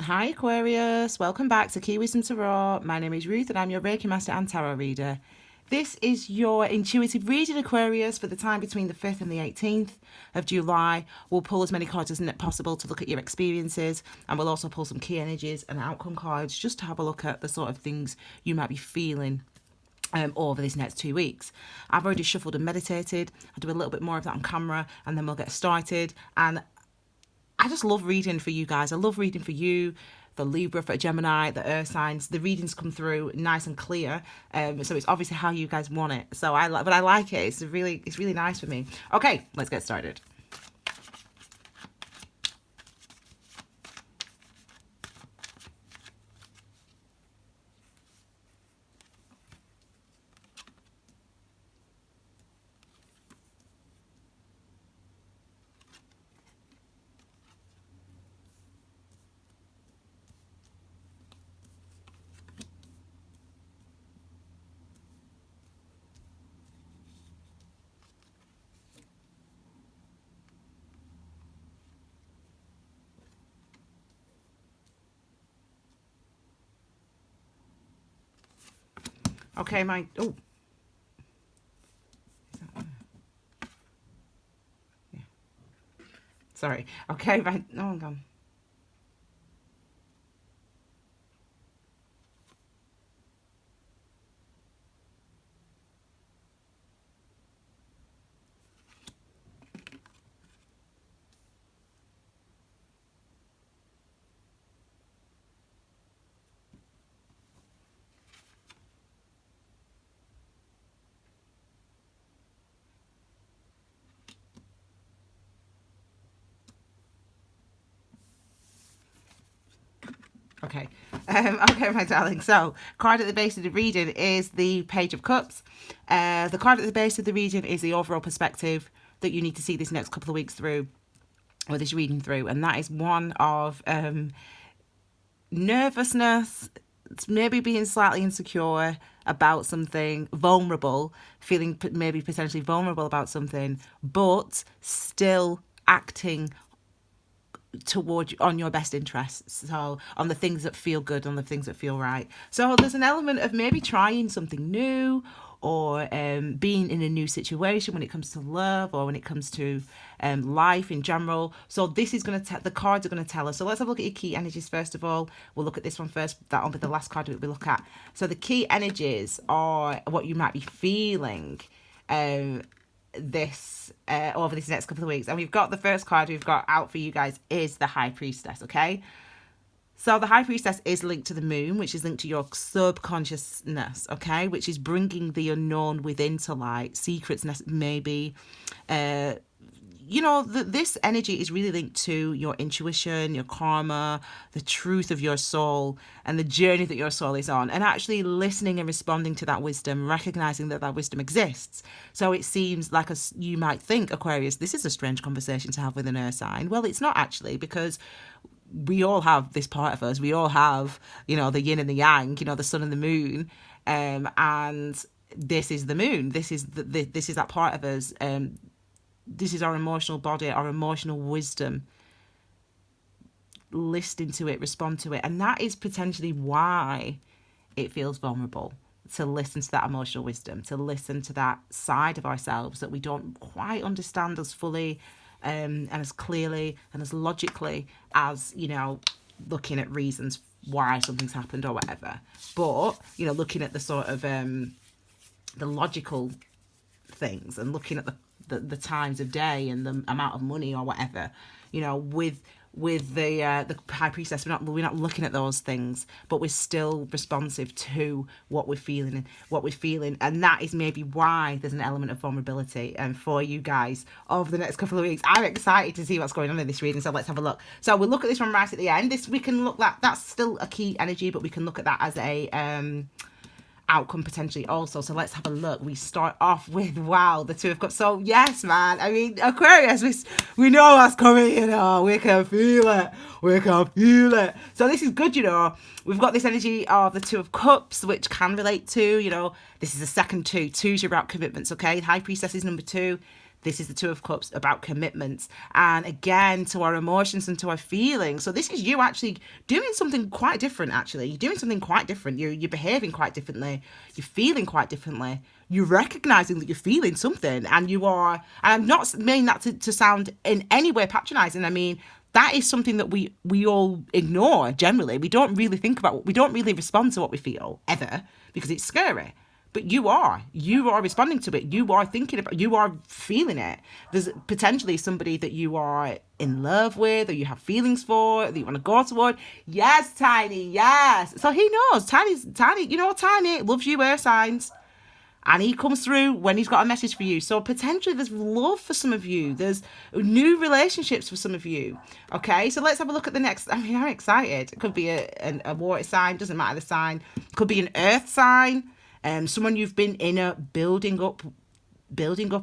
Hi Aquarius, welcome back to Key Wisdom Tarot. My name is Ruth and I'm your Reiki Master and Tarot Reader. This is your intuitive reading, Aquarius, for the time between the 5th and the 18th of July. We'll pull as many cards as possible to look at your experiences, and we'll also pull some key energies and outcome cards just to have a look at the sort of things you might be feeling over these next 2 weeks. I've already shuffled and meditated. I'll do a little bit more of that on camera and then we'll get started. And I just love reading for you guys. I love reading for you, for Libra, for Gemini, the earth signs. The readings come through nice and clear. So it's obviously how you guys want it. So I like it. It's really nice for me. Okay, let's get started. Okay, yeah. Sorry. Okay, my, oh, I'm gone. Okay. Okay, my darling. So, card at the base of the reading is the Page of Cups. The card at the base of the reading is the overall perspective that you need to see this next couple of weeks through, or this reading through, and that is one of nervousness, maybe being slightly insecure about something, vulnerable, feeling maybe potentially vulnerable about something, but still acting toward on your best interests, so on the things that feel good, on the things that feel right. So there's an element of maybe trying something new, or being in a new situation when it comes to love, or when it comes to life in general. So this is going to the cards are going to tell us. So let's have a look at your key energies first of all. We'll look at this one first. That'll be the last card that we look at. So the key energies are what you might be feeling this over these next couple of weeks. And we've got the first card we've got out for you guys is the High Priestess. Okay, so the High Priestess is linked to the moon, which is linked to your subconsciousness, okay, which is bringing the unknown within to light, secrets maybe. This energy is really linked to your intuition, your karma, the truth of your soul, and the journey that your soul is on, and actually listening and responding to that wisdom, recognizing that that wisdom exists. So it seems like you might think, Aquarius, this is a strange conversation to have with an earth sign. Well, it's not actually, because we all have this part of us. We all have, the yin and the yang, the sun and the moon, and this is the moon. This is this is that part of us. This is our emotional body, our emotional wisdom. Listen to it, respond to it. And that is potentially why it feels vulnerable, to listen to that emotional wisdom, to listen to that side of ourselves that we don't quite understand as fully and as clearly and as logically as, looking at reasons why something's happened or whatever. But, looking at the sort of the logical things, and looking at the times of day and the amount of money or whatever, with the High Priestess, we're not looking at those things, but we're still responsive to what we're feeling, and that is maybe why there's an element of vulnerability for you guys over the next couple of weeks. I'm excited to see what's going on in this reading, so let's have a look. So we'll look at this one right at the end. We can look that's still a key energy, but we can look at that as a outcome potentially also. So let's have a look. We start off with, wow, the Two of Cups. So yes, man, I mean, Aquarius, we know what's coming, we can feel it. So this is good. We've got this energy of the Two of Cups, which can relate to, this is the second two. Two's your about commitments, okay? High Priestess is number 2. This is the Two of Cups, about commitments, and again, to our emotions and to our feelings. So this is you actually doing something quite different, actually. You're doing something quite different. You're behaving quite differently. You're feeling quite differently. You're recognizing that you're feeling something, and you are, and I'm not meaning that to sound in any way patronizing. I mean, that is something that we all ignore generally. We don't really think about, we don't really respond to what we feel, ever, because it's scary. But you are responding to it. You are thinking about, you are feeling it. There's potentially somebody that you are in love with, or you have feelings for, that you want to go toward. Yes, Tiny, yes. So he knows. Tiny, you know, Tiny loves you, earth signs. And he comes through when he's got a message for you. So potentially there's love for some of you. There's new relationships for some of you. Okay, so let's have a look at the next. I mean, I'm excited. It could be a water sign, doesn't matter the sign. It could be an earth sign. Someone you've been building up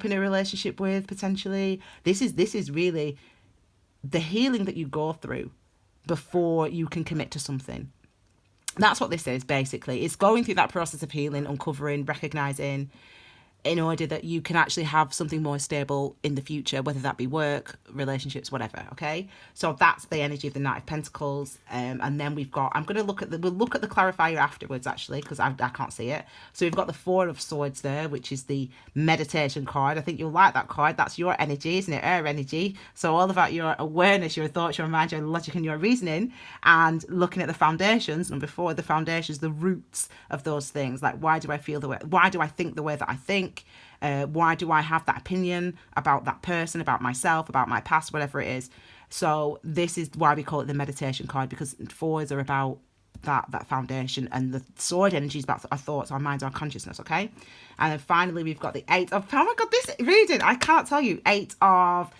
in a relationship with, potentially. This is really the healing that you go through before you can commit to something. That's what this is, basically. It's going through that process of healing, uncovering, recognizing, in order that you can actually have something more stable in the future, whether that be work, relationships, whatever. Okay, so that's the energy of the Knight of Pentacles, and then we've got, we'll look at the clarifier afterwards, actually, because I can't see it. So we've got the Four of Swords there, which is the meditation card. I think you'll like that card. That's your energy, isn't it? Her energy. So all about your awareness, your thoughts, your mind, your logic, and your reasoning, and looking at the foundations. And before the foundations, the roots of those things, like, why do I feel the way, why do I think the way that I think? Why do I have that opinion about that person, about myself, about my past, whatever it is. So this is why we call it the meditation card, because fours are about that foundation, and the sword energy is about our thoughts, our minds, our consciousness. Okay, and then finally we've got the Eight of, oh my god, this reading, I can't tell you. Eight of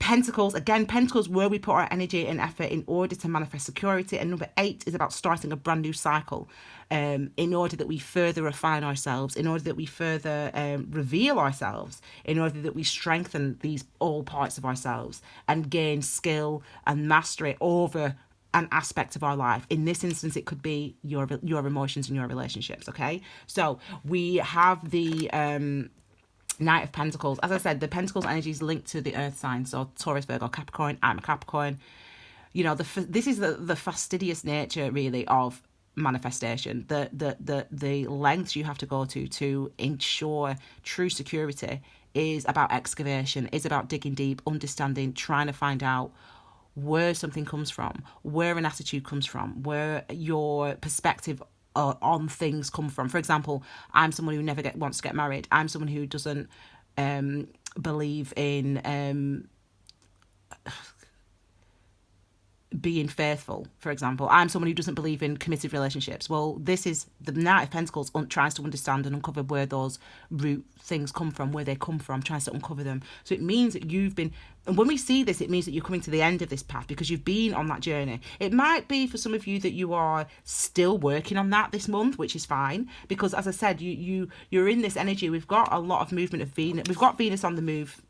Pentacles. Again, Pentacles, where we put our energy and effort in order to manifest security. And number 8 is about starting a brand new cycle, in order that we further refine ourselves, in order that we further reveal ourselves, in order that we strengthen these all parts of ourselves and gain skill and mastery over an aspect of our life. In this instance, it could be your emotions and your relationships. Okay, so we have the Knight of Pentacles. As I said, the Pentacles energy is linked to the earth sign. So Taurus, Virgo, Capricorn. I'm a Capricorn. You know, this is the fastidious nature, really, of manifestation. The lengths you have to go to ensure true security is about excavation, is about digging deep, understanding, trying to find out where something comes from, where an attitude comes from, where your perspective on things come from. For example, I'm someone who never wants to get married. I'm someone who doesn't believe in being faithful, for example. I'm someone who doesn't believe in committed relationships. Well, this is the Knight of Pentacles tries to understand and uncover where those root things come from, where they come from, tries to uncover them. So it means that you've been, and when we see this, it means that you're coming to the end of this path because you've been on that journey. It might be for some of you that you are still working on that this month, which is fine, because as I said, you're in this energy. We've got a lot of movement of Venus. We've got Venus on the move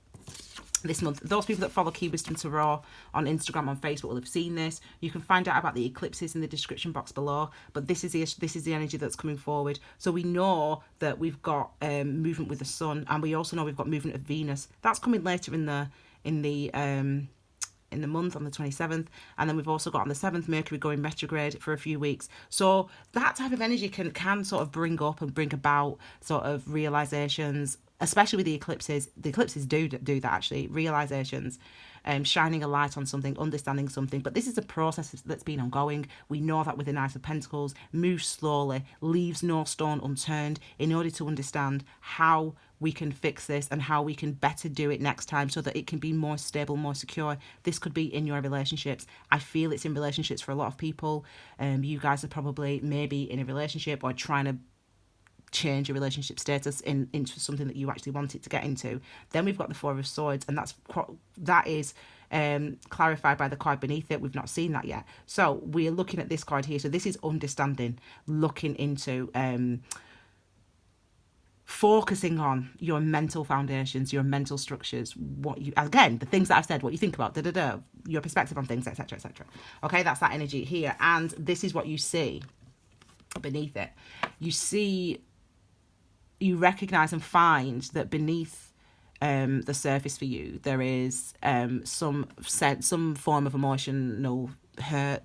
this month. Those people that follow Key Wisdom Tarot on Instagram, on Facebook will have seen this. You can find out about the eclipses in the description box below, but this is the energy that's coming forward. So we know that we've got movement with the sun, and we also know we've got movement of Venus. That's coming later in the month, on the 27th, and then we've also got on the 7th Mercury going retrograde for a few weeks. So that type of energy can sort of bring up and bring about sort of realizations, especially with the eclipses. The eclipses do that, actually, realizations, shining a light on something, understanding something. But this is a process that's been ongoing. We know that with the Knight of Pentacles, moves slowly, leaves no stone unturned, in order to understand how we can fix this and how we can better do it next time so that it can be more stable, more secure. This could be in your relationships. I feel it's in relationships for a lot of people. You guys are probably maybe in a relationship or trying to change your relationship status into something that you actually want it to get into. Then we've got the Four of Swords, and that is clarified by the card beneath it. We've not seen that yet. So we're looking at this card here. So this is understanding, looking into focusing on your mental foundations, your mental structures, again, the things that I've said, what you think about, your perspective on things, etc., etc. Okay, that's that energy here. And this is what you see beneath it. You recognize and find that beneath the surface for you. There is some form of emotional hurt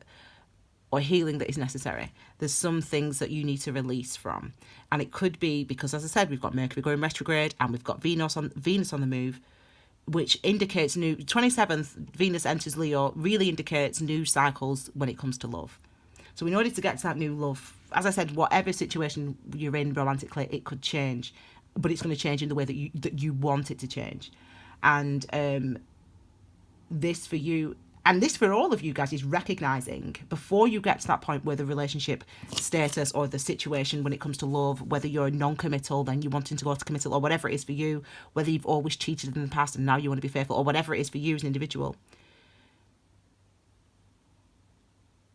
or healing that is necessary. There's some things that you need to release from, and it could be because, as I said, we've got Mercury going retrograde and we've got Venus on the move, which indicates 27th Venus enters Leo, really indicates new cycles when it comes to love. So in order to get to that new love, as I said, whatever situation you're in romantically, it could change, but it's going to change in the way that you want it to change. And this for you, and this for all of you guys, is recognizing before you get to that point where the relationship status or the situation when it comes to love, whether you're non-committal, then you're wanting to go to committal, or whatever it is for you, whether you've always cheated in the past and now you want to be faithful, or whatever it is for you as an individual,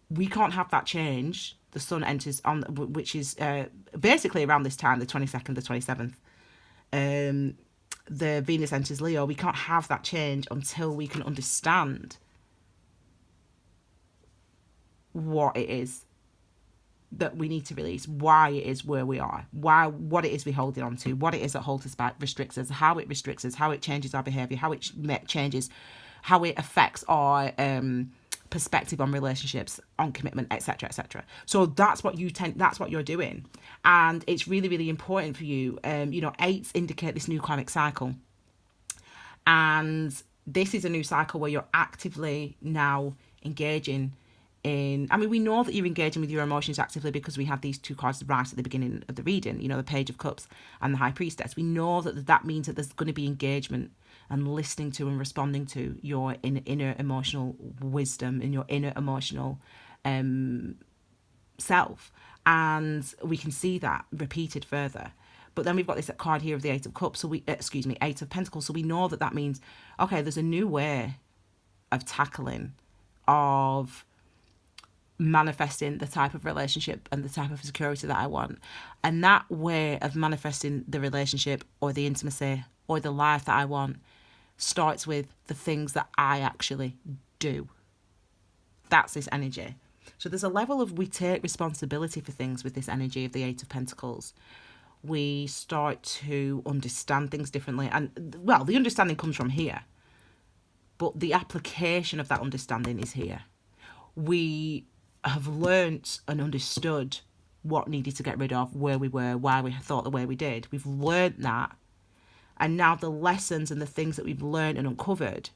we can't have that change. The sun enters on, which is basically around this time, the 22nd, the 27th. The Venus enters Leo. We can't have that change until we can understand what it is that we need to release, why it is where we are, what it is we're holding on to, what it is that holds us back, restricts us, how it restricts us, how it changes our behaviour, how it changes, how it affects our perspective on relationships, on commitment, etc., etc. So that's what you're doing, and it's really, really important for you. Eights indicate this new karmic cycle, and this is a new cycle where you're actively now engaging in, we know that you're engaging with your emotions actively because we had these two cards right at the beginning of the reading, the Page of Cups and the High Priestess. We know that means that there's going to be engagement and listening to and responding to your inner emotional wisdom and your inner emotional self. And we can see that repeated further. But then we've got this card here of the Eight of Cups, Eight of Pentacles. So we know that means, okay, there's a new way of tackling, of manifesting the type of relationship and the type of security that I want. And that way of manifesting the relationship or the intimacy or the life that I want starts with the things that I actually do. That's this energy. So there's a level of, we take responsibility for things with this energy of the Eight of Pentacles. We start to understand things differently. And, well, the understanding comes from here, but the application of that understanding is here. We have learnt and understood what needed to get rid of, where we were, why we thought the way we did. We've learnt that. And now the lessons and the things that we've learned and uncovered,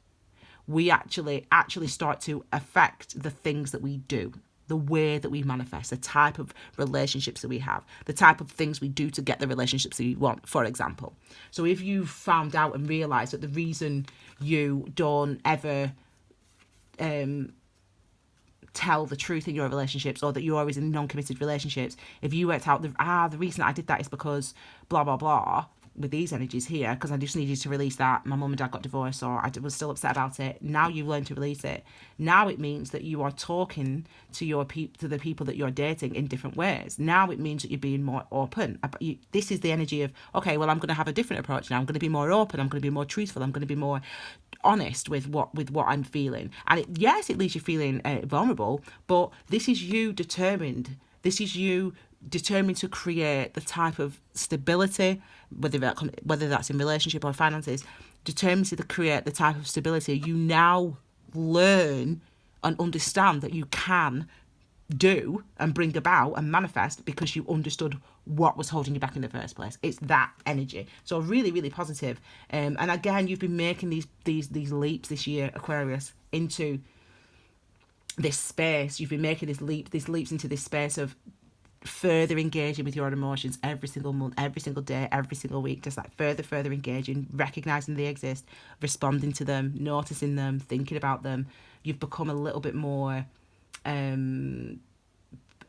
we actually start to affect the things that we do, the way that we manifest, the type of relationships that we have, the type of things we do to get the relationships that we want, for example. So if you found out and realised that the reason you don't ever tell the truth in your relationships, or that you're always in non-committed relationships, if you worked out the reason I did that is because blah blah blah, with these energies here, because I just needed to release that my mum and dad got divorced, or I was still upset about it. Now you've learned to release it. Now it means that you are talking to the people that you're dating in different ways. Now it means that you're being more open. This is the energy of, okay, well, I'm going to have a different approach now. I'm going to be more open. I'm going to be more truthful. I'm going to be more honest with what I'm feeling. And yes, it leaves you feeling vulnerable, but this is you determined. This is you determined to create the type of stability, whether that's in relationship or finances, determined to create the type of stability you now learn and understand that you can do and bring about and manifest because you understood what was holding you back in the first place. It's that energy. So really, really positive. And again, you've been making these leaps this year, Aquarius, into this space. You've been making these leaps into this space of further engaging with your emotions every single month, every single day, every single week, just like further engaging, recognizing they exist, responding to them, noticing them, thinking about them. You've become a little bit more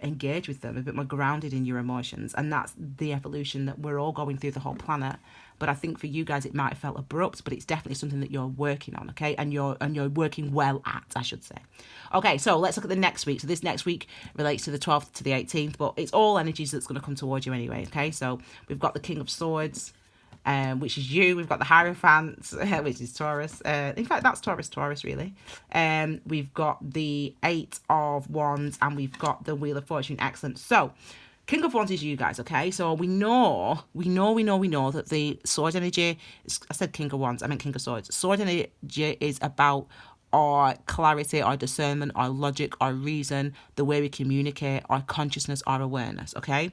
engaged with them, a bit more grounded in your emotions, and that's the evolution that we're all going through, the whole planet. But I think for you guys it might have felt abrupt, but it's definitely something that you're working on, okay, and you're working well at, I should say. Okay, so let's look at the next week. So this next week relates to the 12th to the 18th, but it's all energies that's going to come towards you anyway. Okay, so we've got the King of Swords, which is you. We've got the Hierophant, which is Taurus. In fact, that's Taurus really. We've got the Eight of Wands, and we've got the Wheel of Fortune. Excellent. So King of Wands is you guys, okay? So we know that the sword energy, I said King of Wands, I meant King of Swords. Sword energy is about our clarity, our discernment, our logic, our reason, the way we communicate, our consciousness, our awareness, okay?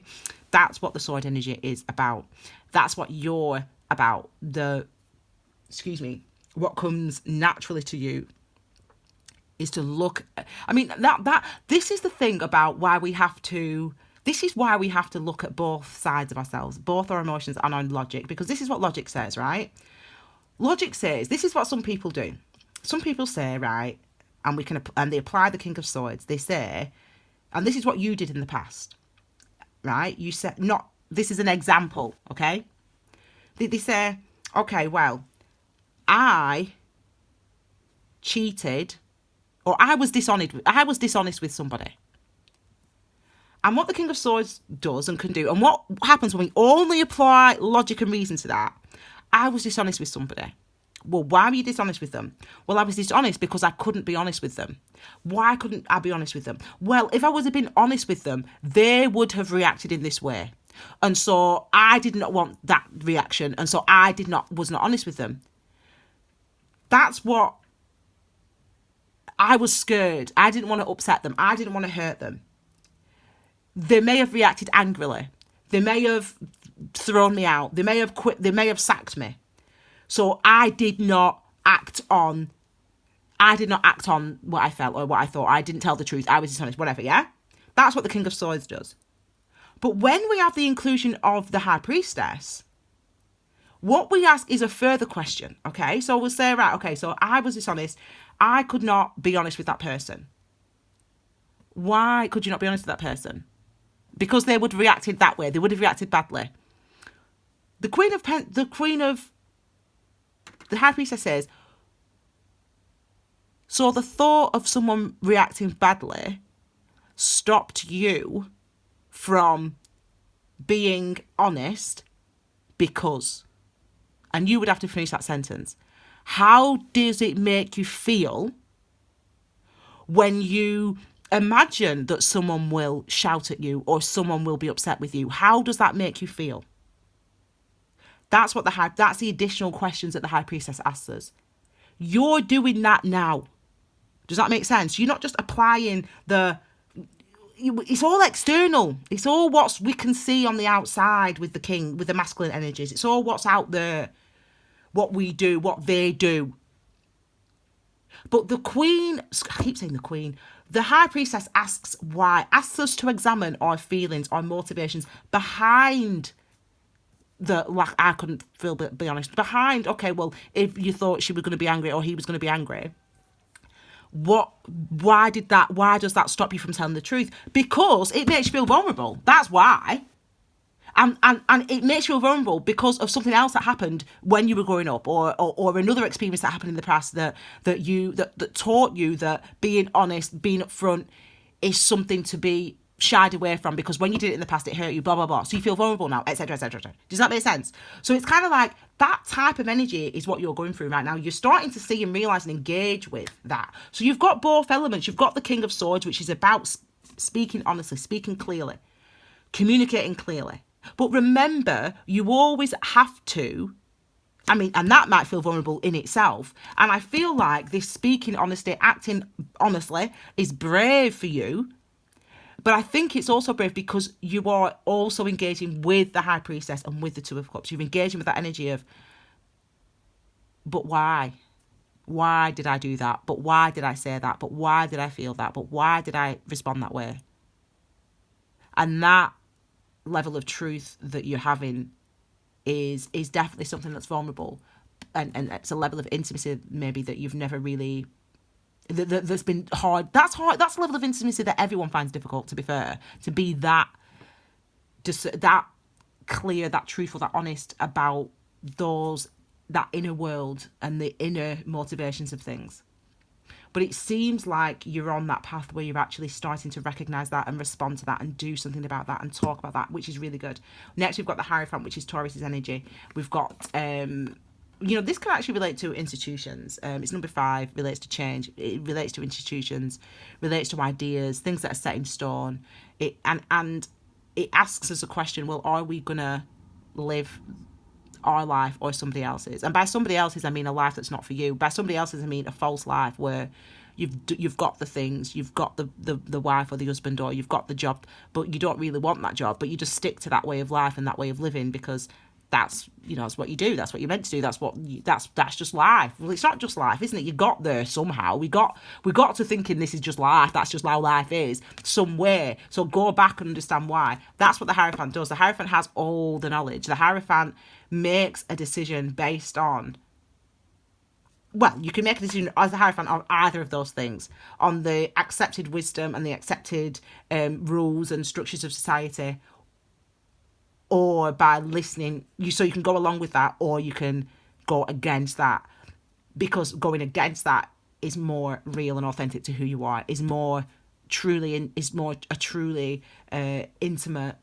That's what the sword energy is about. That's what you're about. What comes naturally to you is to look. I mean, this is the thing about why we have to. This is why we have to look at both sides of ourselves, both our emotions and our logic, because this is what logic says, right? Logic says, this is what some people do. Some people say, right, and they apply the King of Swords. They say, and this is what you did in the past, right? You said, this is an example, okay? They say, okay, well, I cheated, or I was dishonest with somebody. And what the King of Swords does and can do, and what happens when we only apply logic and reason to that, I was dishonest with somebody. Well, why were you dishonest with them? Well, I was dishonest because I couldn't be honest with them. Why couldn't I be honest with them? Well, if I was been honest with them, they would have reacted in this way. And so I did not want that reaction. And so I was not honest with them. That's what I was scared. I didn't want to upset them. I didn't want to hurt them. They may have reacted angrily. They may have thrown me out. They may have quit. They may have sacked me. So I did not act on what I felt or what I thought. I didn't tell the truth. I was dishonest, whatever, yeah? That's what the King of Swords does. But when we have the inclusion of the High Priestess, what we ask is a further question, okay? So we'll say, right, okay, so I was dishonest. I could not be honest with that person. Why could you not be honest with that person? Because they would have reacted that way. They would have reacted badly. The High Priestess says, so the thought of someone reacting badly stopped you from being honest because, and you would have to finish that sentence. How does it make you feel when you imagine that someone will shout at you or someone will be upset with you? How does that make you feel? That's the additional questions that the High Priestess asks us. You're doing that now. Does that make sense? You're not just applying it's all external. It's all what we can see on the outside with the king, with the masculine energies. It's all what's out there, what we do, what they do. But the Queen, I keep saying the Queen, the High Priestess asks us to examine our feelings, our motivations behind I couldn't be honest. Behind, okay, well, if you thought she was going to be angry or he was going to be angry, why does that stop you from telling the truth? Because it makes you feel vulnerable. That's why. And it makes you feel vulnerable because of something else that happened when you were growing up, or another experience that happened in the past that taught you that being honest, being upfront is something to be shied away from, because when you did it in the past it hurt you, blah blah blah, so you feel vulnerable now, etc, etc. Does that make sense? So it's kind of like that type of energy is what you're going through right now. You're starting to see and realize and engage with that. So you've got both elements. You've got the King of Swords, which is about speaking honestly, speaking clearly, communicating clearly. But remember, you always have to, and that might feel vulnerable in itself. And I feel like this speaking honesty, acting honestly is brave for you. But I think it's also brave because you are also engaging with the High Priestess and with the Two of Cups. You're engaging with that energy of, but why? Why did I do that? But why did I say that? But why did I feel that? But why did I respond that way? And that level of truth that you're having is definitely something that's vulnerable. And it's a level of intimacy maybe that you've never really... that's been hard. That's hard. That's a level of intimacy that everyone finds difficult, to be fair, to be that clear, that truthful, that honest about that inner world and the inner motivations of things. But it seems like you're on that path where you're actually starting to recognize that and respond to that and do something about that and talk about that, which is really good. Next, we've got the Hierophant, which is Taurus's energy. We've got this can actually relate to institutions. It's number 5, relates to change. It relates to institutions, relates to ideas, things that are set in stone. And it asks us a question, well, are we going to live our life or somebody else's? And by somebody else's, I mean a life that's not for you. By somebody else's, I mean a false life where you've got the things, you've got the wife or the husband, or you've got the job, but you don't really want that job, but you just stick to that way of life and that way of living because that's, you know, it's what you do, that's what you're meant to do, that's just life. Well, it's not just life, isn't it? You got there somehow. We got to thinking this is just life, that's just how life is somewhere. So go back and understand why. That's what the Hierophant does. The Hierophant has all the knowledge. The Hierophant makes a decision based on, well, you can make a decision as a Hierophant on either of those things, on the accepted wisdom and the accepted rules and structures of society, or by listening. So you can go along with that, or you can go against that, because going against that is more real and authentic to who you are, is more a truly intimate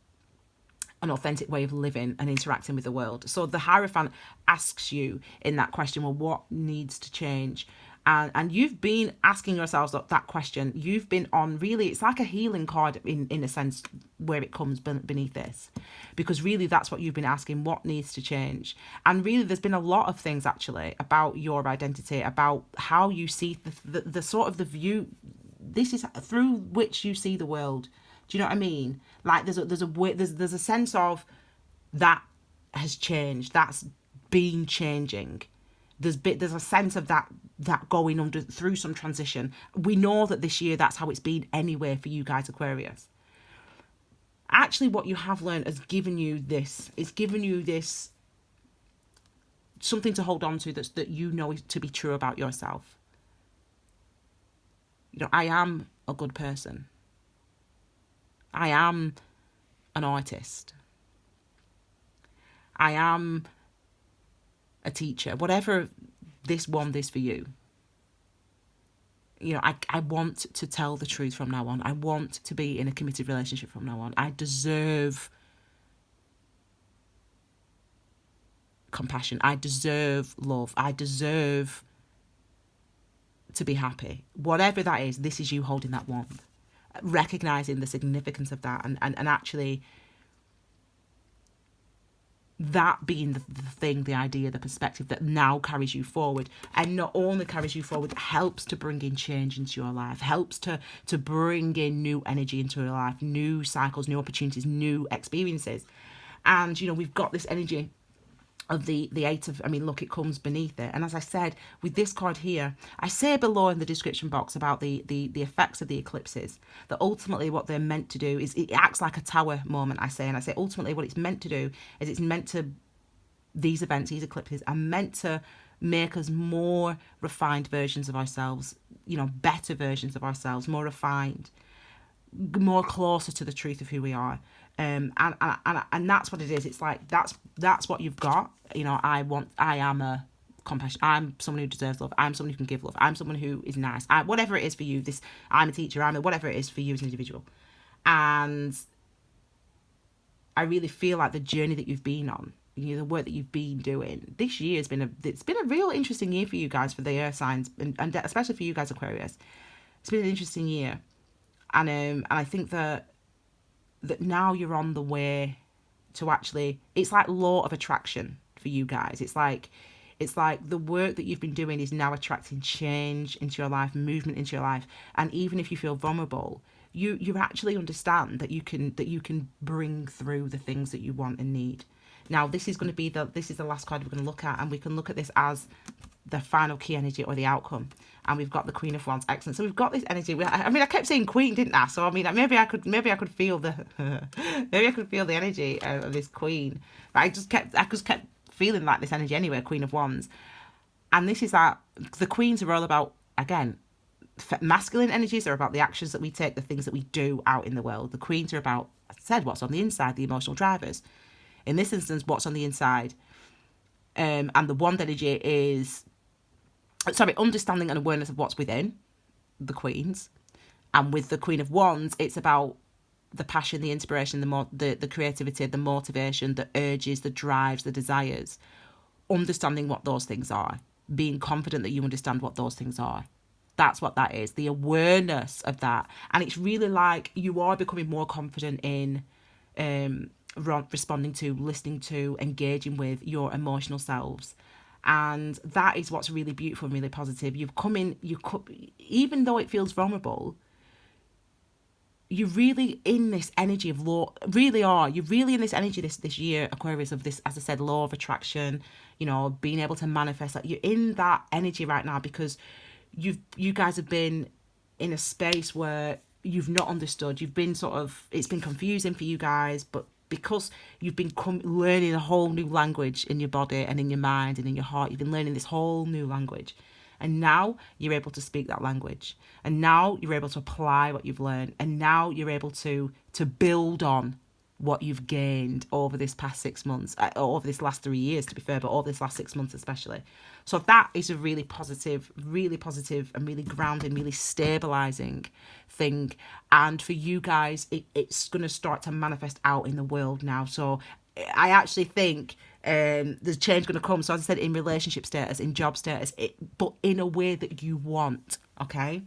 an authentic way of living and interacting with the world. So the Hierophant asks you in that question, well, what needs to change? And you've been asking yourselves that question. You've been on, really, it's like a healing card in a sense, where it comes beneath this. Because really that's what you've been asking, what needs to change? And really there's been a lot of things actually about your identity, about how you see the sort of the view, this is through which you see the world. Do you know what I mean? Like there's a sense of that has changed, that's been changing. There's a sense of that going through some transition. We know that this year that's how it's been anyway for you guys, Aquarius. Actually, what you have learned has given you this. It's given you this something to hold on to that you know to be true about yourself. You know, I am a good person. I am an artist. I am a teacher. Whatever this one is for you. You know, I want to tell the truth from now on. I want to be in a committed relationship from now on. I deserve compassion. I deserve love. I deserve to be happy. Whatever that is, this is you holding that wand. Recognizing the significance of that and actually that being the thing, the idea, the perspective that now carries you forward, and not only carries you forward, helps to bring in change into your life, helps to bring in new energy into your life, new cycles, new opportunities, new experiences. And, you know, we've got this energy of the eight of, I mean, look, it comes beneath it. And as I said, with this card here, I say below in the description box about the effects of the eclipses, that ultimately what they're meant to do is, it acts like a tower moment, I say. And I say ultimately what it's meant to do is it's meant to, these events, these eclipses are meant to make us more refined versions of ourselves, you know, better versions of ourselves, more refined, more closer to the truth of who we are. And that's what it is. It's like that's what you've got. You know, I am a compassion. I'm someone who deserves love. I'm someone who can give love. I'm someone who is nice. Whatever it is for you, I'm a teacher. Whatever it is for you as an individual. And I really feel like the journey that you've been on, you know, the work that you've been doing this year has been a real interesting year for you guys, for the earth signs, and especially for you guys, Aquarius. It's been an interesting year, and I think that now you're on the way to actually, it's like law of attraction for you guys. It's like the work that you've been doing is now attracting change into your life, movement into your life. And even if you feel vulnerable, you actually understand that you can bring through the things that you want and need. Now, this is the last card we're going to look at, and we can look at this as the final key energy or the outcome. And we've got the Queen of Wands. Excellent. So we've got this energy. I mean, I kept saying Queen, didn't I? So I mean, maybe I could feel the maybe I could feel the energy of this Queen. But I just kept feeling like this energy anyway. Queen of Wands. And this is that the Queens are all about, again, masculine energies are about the actions that we take, the things that we do out in the world. The Queens are about, as I said, what's on the inside, the emotional drivers. In this instance, what's on the inside. And the Wand energy is, understanding and awareness of what's within the Queens. And with the Queen of Wands, it's about the passion, the inspiration, the creativity, the motivation, the urges, the drives, the desires. Understanding what those things are. Being confident that you understand what those things are. That's what that is. The awareness of that. And it's really like you are becoming more confident in responding to, listening to, engaging with your emotional selves. And that is what's really beautiful and really positive. You've come in, even though it feels vulnerable, you're really in this energy of law, really are. You're really in this energy this year, Aquarius, of this, as I said, law of attraction, you know, being able to manifest. Like, you're in that energy right now because you guys have been in a space where you've not understood. You've been it's been confusing for you guys, but because you've been learning a whole new language in your body and in your mind and in your heart, you've been learning this whole new language. And now you're able to speak that language. And now you're able to apply what you've learned. And now you're able to build on what you've gained over this past 6 months, or over this last 3 years, to be fair, but over this last 6 months especially. So that is a really positive and really grounding, really stabilizing thing. And for you guys, it's going to start to manifest out in the world now. So I actually think there's change going to come. So as I said, in relationship status, in job status, but in a way that you want, okay?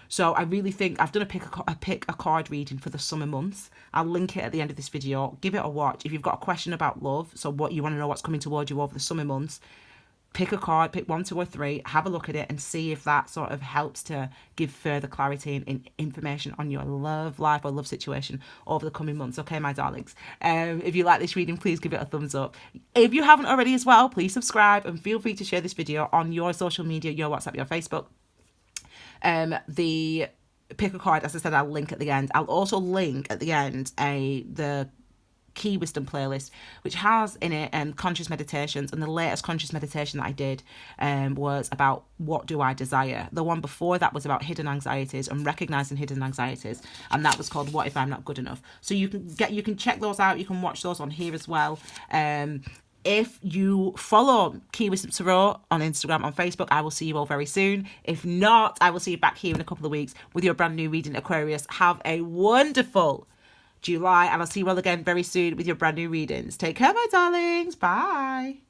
So I really think I've done a pick a card reading for the summer months. I'll link it at the end of this video. Give it a watch. If you've got a question about love, so what you want to know what's coming towards you over the summer months, pick a card, pick 1, 2 or 3, have a look at it and see if that sort of helps to give further clarity and information on your love life or love situation over the coming months. Okay, my darlings. If you like this reading, please give it a thumbs up. If you haven't already as well, please subscribe and feel free to share this video on your social media, your WhatsApp, your Facebook. The pick a card, as I said, I'll link at the end. I'll also link at the end the Key Wisdom playlist, which has in it conscious meditations, and the latest conscious meditation that I did was about what do I desire. The one before that was about hidden anxieties and recognizing hidden anxieties, and that was called What If I'm Not Good Enough. So you can check those out. You can watch those on here as well. If you follow Key Wisdom Tarot on Instagram, on Facebook, I will see you all very soon. If not, I will see you back here in a couple of weeks with your brand new reading, Aquarius. Have a wonderful July, and I'll see you all again very soon with your brand new readings. Take care, my darlings. Bye.